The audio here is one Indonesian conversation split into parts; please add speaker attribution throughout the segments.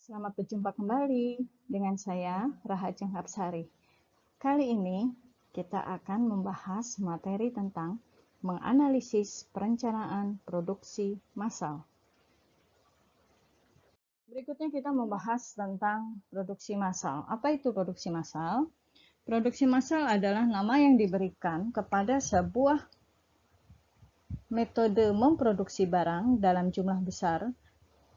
Speaker 1: Selamat berjumpa kembali dengan saya, Rahajeng Hapsari. Kali ini kita akan membahas materi tentang menganalisis perencanaan produksi massal. Berikutnya kita membahas tentang produksi massal. Apa itu produksi massal? Produksi massal adalah nama yang diberikan kepada sebuah metode memproduksi barang dalam jumlah besar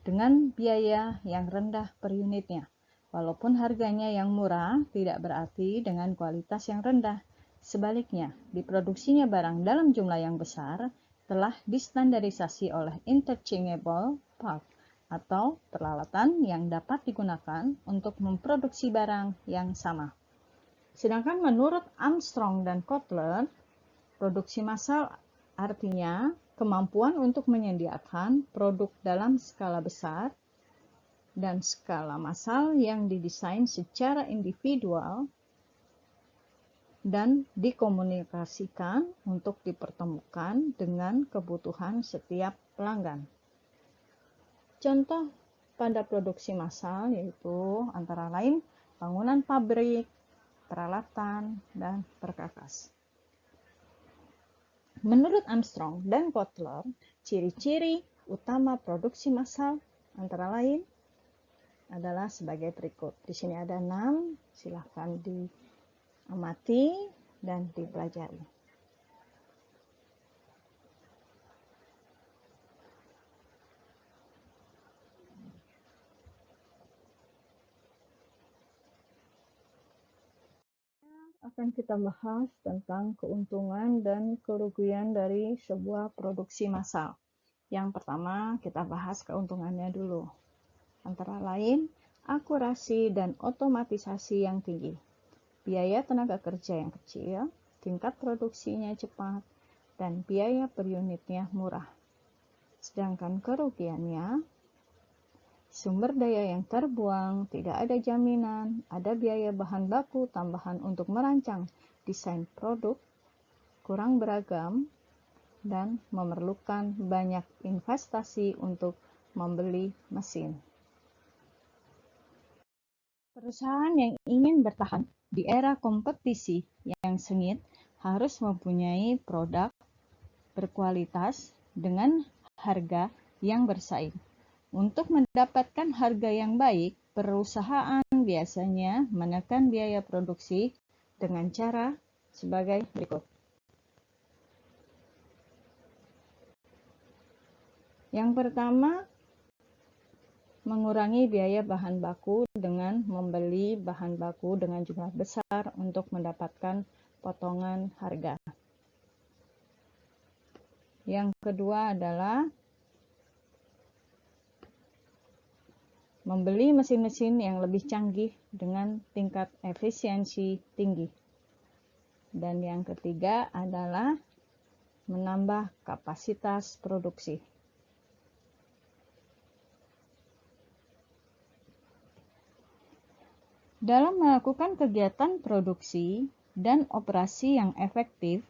Speaker 1: dengan biaya yang rendah per unitnya. Walaupun harganya yang murah, tidak berarti dengan kualitas yang rendah. Sebaliknya, diproduksinya barang dalam jumlah yang besar telah distandarisasi oleh interchangeable part atau peralatan yang dapat digunakan untuk memproduksi barang yang sama. Sedangkan menurut Armstrong dan Kotler, produksi massal artinya kemampuan untuk menyediakan produk dalam skala besar dan skala massal yang didesain secara individual dan dikomunikasikan untuk dipertemukan dengan kebutuhan setiap pelanggan. Contoh pada produksi massal yaitu antara lain bangunan pabrik, peralatan, dan perkakas. Menurut Armstrong dan Kotler, ciri-ciri utama produksi massal antara lain adalah sebagai berikut. Di sini ada 6, silahkan diamati dan dipelajari. Akan kita bahas tentang keuntungan dan kerugian dari sebuah produksi massal. Yang pertama, kita bahas keuntungannya dulu. Antara lain, akurasi dan otomatisasi yang tinggi, biaya tenaga kerja yang kecil, tingkat produksinya cepat, dan biaya per unitnya murah. Sedangkan kerugiannya, sumber daya yang terbuang, tidak ada jaminan, ada biaya bahan baku tambahan untuk merancang desain produk, kurang beragam, dan memerlukan banyak investasi untuk membeli mesin. Perusahaan yang ingin bertahan di era kompetisi yang sengit harus mempunyai produk berkualitas dengan harga yang bersaing. Untuk mendapatkan harga yang baik, perusahaan biasanya menekan biaya produksi dengan cara sebagai berikut. Yang pertama, mengurangi biaya bahan baku dengan membeli bahan baku dengan jumlah besar untuk mendapatkan potongan harga. Yang kedua adalah membeli mesin-mesin yang lebih canggih dengan tingkat efisiensi tinggi. Dan yang ketiga adalah menambah kapasitas produksi. Dalam melakukan kegiatan produksi dan operasi yang efektif,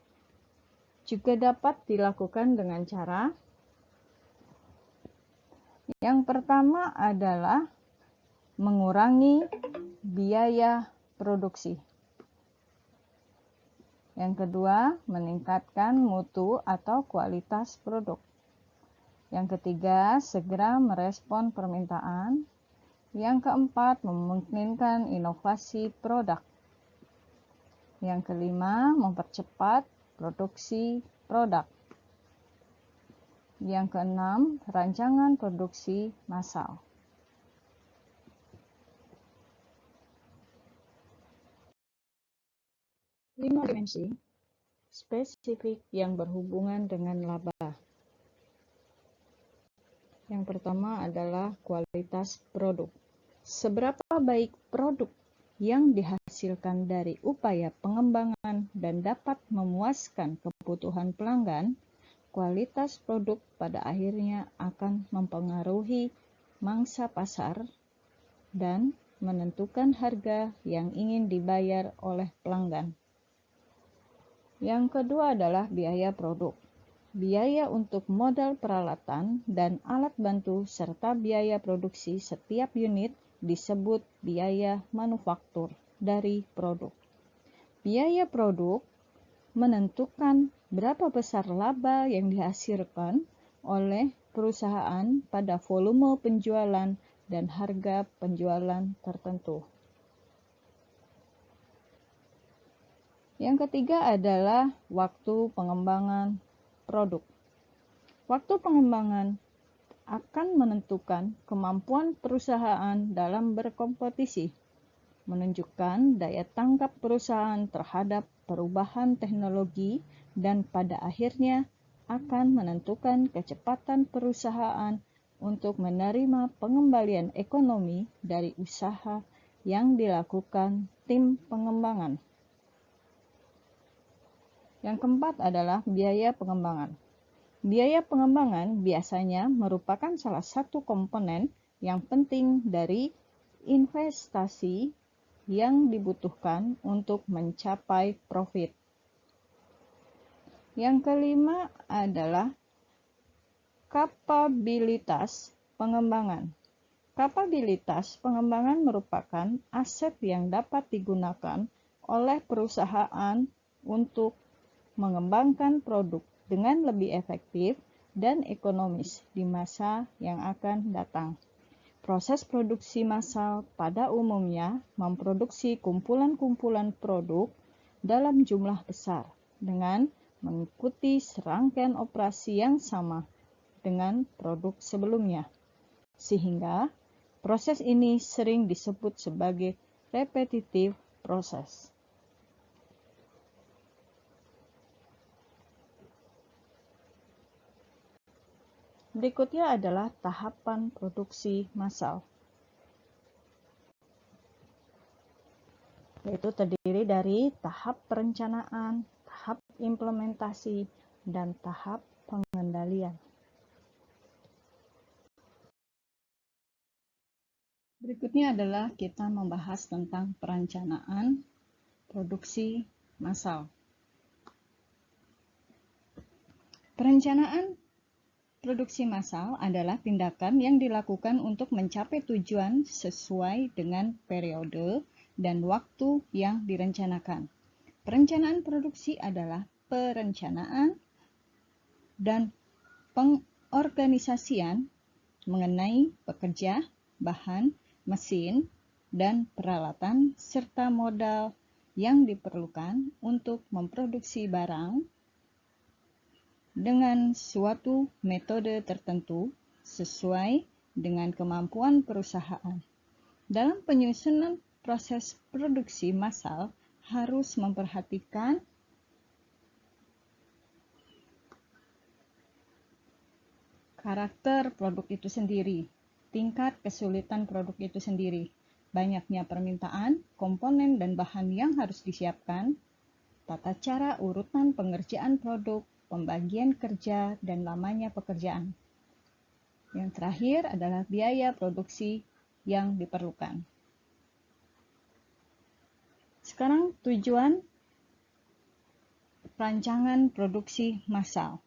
Speaker 1: juga dapat dilakukan dengan cara yang pertama adalah mengurangi biaya produksi. Yang kedua, meningkatkan mutu atau kualitas produk. Yang ketiga, segera merespon permintaan. Yang keempat, memungkinkan inovasi produk. Yang kelima, mempercepat produksi produk. Yang keenam, rancangan produksi massal. Lima dimensi spesifik yang berhubungan dengan laba. Yang pertama adalah kualitas produk. Seberapa baik produk yang dihasilkan dari upaya pengembangan dan dapat memuaskan kebutuhan pelanggan, kualitas produk pada akhirnya akan mempengaruhi mangsa pasar dan menentukan harga yang ingin dibayar oleh pelanggan. Yang kedua adalah biaya produk. Biaya untuk modal peralatan dan alat bantu serta biaya produksi setiap unit disebut biaya manufaktur dari produk. Biaya produk menentukan berapa besar laba yang dihasilkan oleh perusahaan pada volume penjualan dan harga penjualan tertentu. Yang ketiga adalah waktu pengembangan produk. Waktu pengembangan akan menentukan kemampuan perusahaan dalam berkompetisi, menunjukkan daya tangkap perusahaan terhadap perubahan teknologi, dan pada akhirnya akan menentukan kecepatan perusahaan untuk menerima pengembalian ekonomi dari usaha yang dilakukan tim pengembangan. Yang keempat adalah biaya pengembangan. Biaya pengembangan biasanya merupakan salah satu komponen yang penting dari investasi yang dibutuhkan untuk mencapai profit. Yang kelima adalah kapabilitas pengembangan. Kapabilitas pengembangan merupakan aset yang dapat digunakan oleh perusahaan untuk mengembangkan produk dengan lebih efektif dan ekonomis di masa yang akan datang. Proses produksi massal pada umumnya memproduksi kumpulan-kumpulan produk dalam jumlah besar dengan mengikuti serangkaian operasi yang sama dengan produk sebelumnya. Sehingga proses ini sering disebut sebagai repetitive process. Berikutnya adalah tahapan produksi massal, yaitu terdiri dari tahap perencanaan, tahap implementasi, dan tahap pengendalian. Berikutnya adalah kita membahas tentang perencanaan produksi massal. Perencanaan produksi massal adalah tindakan yang dilakukan untuk mencapai tujuan sesuai dengan periode dan waktu yang direncanakan. Perencanaan produksi adalah perencanaan dan pengorganisasian mengenai pekerja, bahan, mesin, dan peralatan serta modal yang diperlukan untuk memproduksi barang dengan suatu metode tertentu sesuai dengan kemampuan perusahaan. Dalam penyusunan proses produksi massal harus memperhatikan karakter produk itu sendiri, tingkat kesulitan produk itu sendiri, banyaknya permintaan, komponen dan bahan yang harus disiapkan, tata cara urutan pengerjaan produk, pembagian kerja, dan lamanya pekerjaan. Yang terakhir adalah biaya produksi yang diperlukan. Sekarang tujuan perancangan produksi massal.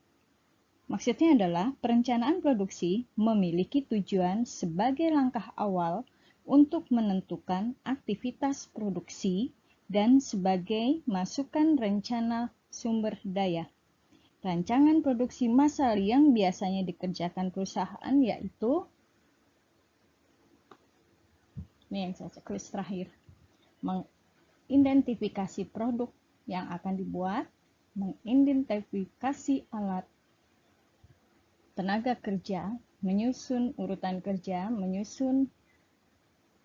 Speaker 1: Maksudnya adalah perencanaan produksi memiliki tujuan sebagai langkah awal untuk menentukan aktivitas produksi dan sebagai masukan rencana sumber daya. Rancangan produksi massal yang biasanya dikerjakan perusahaan yaitu, ini yang saya checklist terakhir, mengidentifikasi produk yang akan dibuat, mengidentifikasi alat, tenaga kerja, menyusun urutan kerja,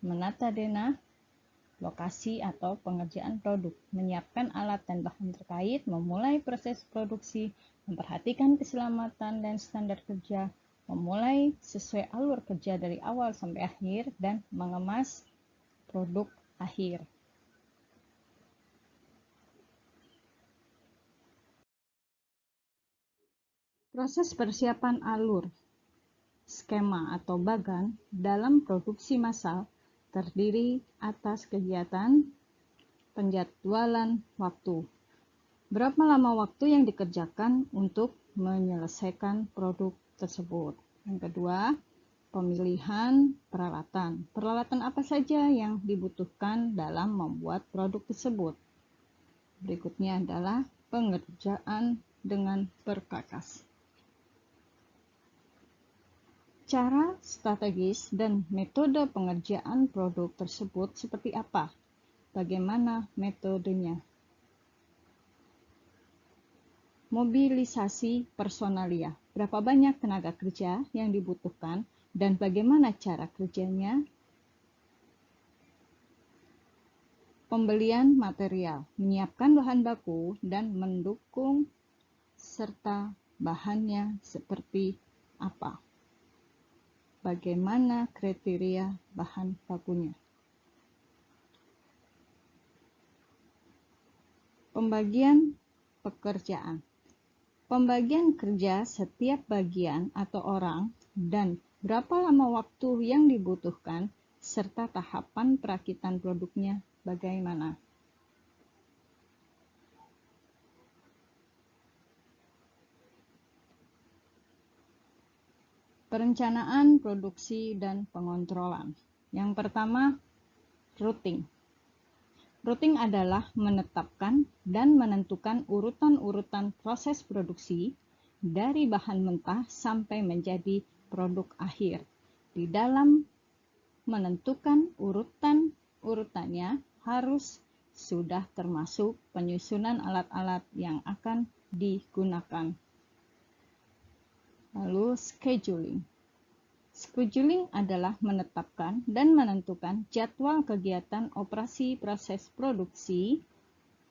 Speaker 1: menata denah, lokasi atau pengerjaan produk, menyiapkan alat dan bahan terkait, memulai proses produksi, memperhatikan keselamatan dan standar kerja, memulai sesuai alur kerja dari awal sampai akhir, dan mengemas produk akhir. Proses persiapan alur, skema atau bagan dalam produksi massal terdiri atas kegiatan penjadwalan waktu. Berapa lama waktu yang dikerjakan untuk menyelesaikan produk tersebut. Yang kedua, pemilihan peralatan. Peralatan apa saja yang dibutuhkan dalam membuat produk tersebut? Berikutnya adalah pengerjaan dengan perkakas. Cara, strategis, dan metode pengerjaan produk tersebut seperti apa? Bagaimana metodenya? Mobilisasi personalia. Berapa banyak tenaga kerja yang dibutuhkan dan bagaimana cara kerjanya? Pembelian material, menyiapkan bahan baku dan mendukung serta bahannya seperti apa? Bagaimana kriteria bahan bakunya? Pembagian pekerjaan. Pembagian kerja setiap bagian atau orang dan berapa lama waktu yang dibutuhkan serta tahapan perakitan produknya bagaimana? Perencanaan produksi dan pengontrolan. Yang pertama, routing. Routing adalah menetapkan dan menentukan urutan-urutan proses produksi dari bahan mentah sampai menjadi produk akhir. Di dalam menentukan urutannya harus sudah termasuk penyusunan alat-alat yang akan digunakan. Lalu scheduling. Scheduling adalah menetapkan dan menentukan jadwal kegiatan operasi proses produksi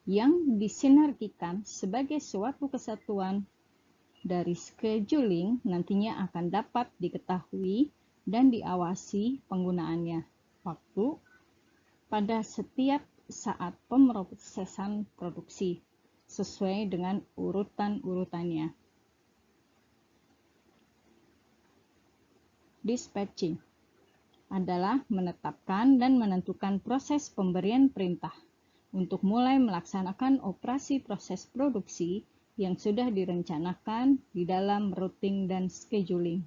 Speaker 1: yang disinergikan sebagai suatu kesatuan. Dari scheduling nantinya akan dapat diketahui dan diawasi penggunaannya waktu pada setiap saat pemrosesan produksi sesuai dengan urutan-urutannya. Dispatching adalah menetapkan dan menentukan proses pemberian perintah untuk mulai melaksanakan operasi proses produksi yang sudah direncanakan di dalam routing dan scheduling.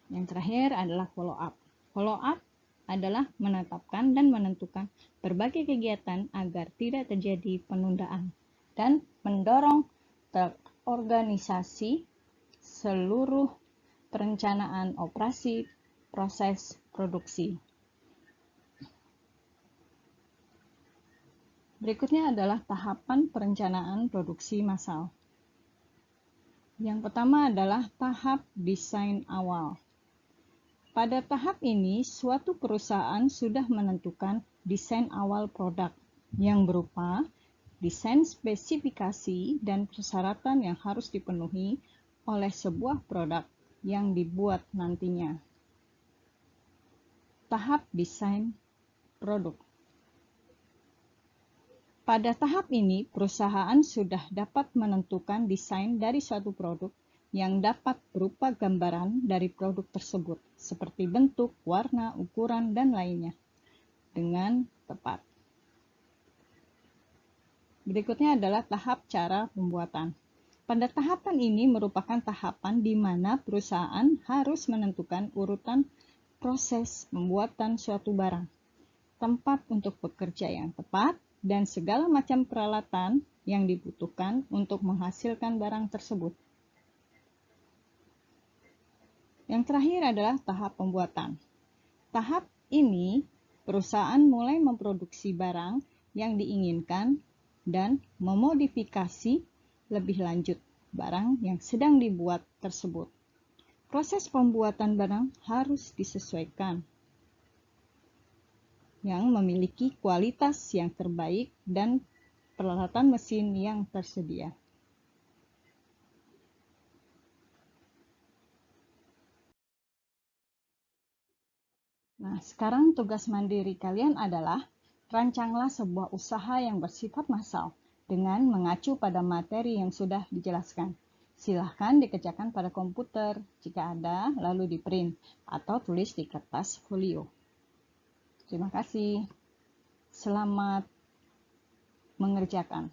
Speaker 1: Yang terakhir adalah follow up. Follow up adalah menetapkan dan menentukan berbagai kegiatan agar tidak terjadi penundaan dan mendorong terorganisasi seluruh perencanaan operasi proses produksi. Berikutnya adalah tahapan perencanaan produksi massal. Yang pertama adalah tahap desain awal. Pada tahap ini, suatu perusahaan sudah menentukan desain awal produk yang berupa desain spesifikasi dan persyaratan yang harus dipenuhi oleh sebuah produk yang dibuat nantinya. Tahap desain produk. Pada tahap ini, perusahaan sudah dapat menentukan desain dari suatu produk yang dapat berupa gambaran dari produk tersebut, seperti bentuk, warna, ukuran, dan lainnya, dengan tepat. Berikutnya adalah tahap cara pembuatan. Pada tahapan ini merupakan tahapan di mana perusahaan harus menentukan urutan proses pembuatan suatu barang, tempat untuk bekerja yang tepat, dan segala macam peralatan yang dibutuhkan untuk menghasilkan barang tersebut. Yang terakhir adalah tahap pembuatan. Tahap ini, perusahaan mulai memproduksi barang yang diinginkan dan memodifikasi lebih lanjut barang yang sedang dibuat tersebut. Proses pembuatan barang harus disesuaikan yang memiliki kualitas yang terbaik dan peralatan mesin yang tersedia. Nah, sekarang tugas mandiri kalian adalah rancanglah sebuah usaha yang bersifat massal dengan mengacu pada materi yang sudah dijelaskan. Silahkan dikerjakan pada komputer jika ada, lalu di print atau tulis di kertas folio. Terima kasih. Selamat mengerjakan.